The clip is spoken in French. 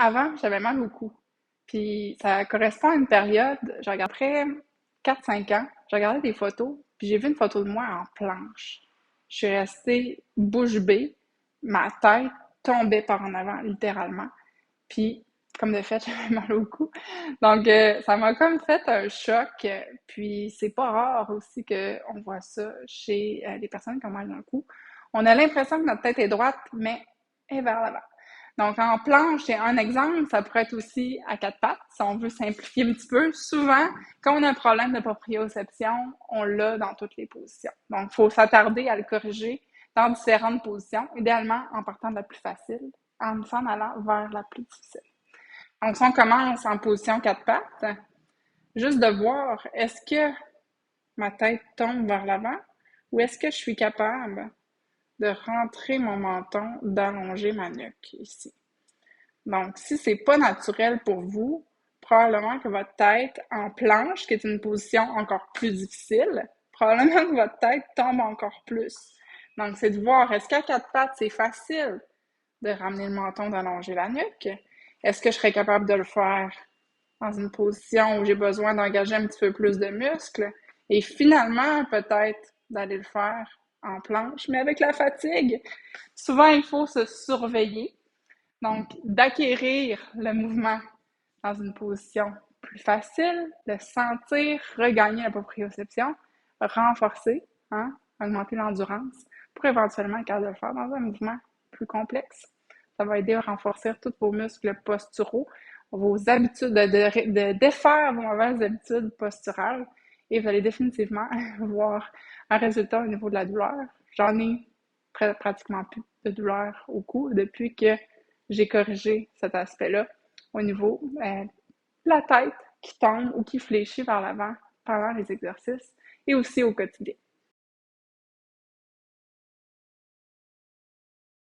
Avant, j'avais mal au cou. Puis ça correspond à une période, je regarde après 4-5 ans, je regardais des photos, puis j'ai vu une photo de moi en planche. Je suis restée bouche bée, ma tête tombait par en avant, littéralement. Puis, comme de fait, j'avais mal au cou. Donc, ça m'a comme fait un choc. Puis, c'est pas rare aussi qu'on voit ça chez les personnes qui ont mal dans le cou. On a l'impression que notre tête est droite, mais elle est vers l'avant. Donc, en planche, c'est un exemple. Ça pourrait être aussi à quatre pattes, si on veut simplifier un petit peu. Souvent, quand on a un problème de proprioception, on l'a dans toutes les positions. Donc, il faut s'attarder à le corriger dans différentes positions, idéalement en partant de la plus facile, en s'en allant vers la plus difficile. Donc, si on commence en position quatre pattes, juste de voir, est-ce que ma tête tombe vers l'avant ou est-ce que je suis capable de rentrer mon menton, d'allonger ma nuque ici. Donc, si c'est pas naturel pour vous, probablement que votre tête en planche, qui est une position encore plus difficile, probablement que votre tête tombe encore plus. Donc, c'est de voir, est-ce qu'à quatre pattes, c'est facile de ramener le menton, d'allonger la nuque? Est-ce que je serais capable de le faire dans une position où j'ai besoin d'engager un petit peu plus de muscles? Et finalement, peut-être d'aller le faire en planche, mais avec la fatigue. Souvent, il faut se surveiller. Donc, d'acquérir le mouvement dans une position plus facile, de sentir regagner la proprioception, renforcer, hein, augmenter l'endurance pour éventuellement être capable de le faire dans un mouvement plus complexe. Ça va aider à renforcer tous vos muscles posturaux, vos habitudes, de défaire vos mauvaises habitudes posturales et vous allez définitivement voir un résultat au niveau de la douleur. J'en ai pratiquement plus de douleur au cou depuis que j'ai corrigé cet aspect-là au niveau de la tête qui tombe ou qui fléchit vers l'avant pendant les exercices et aussi au quotidien.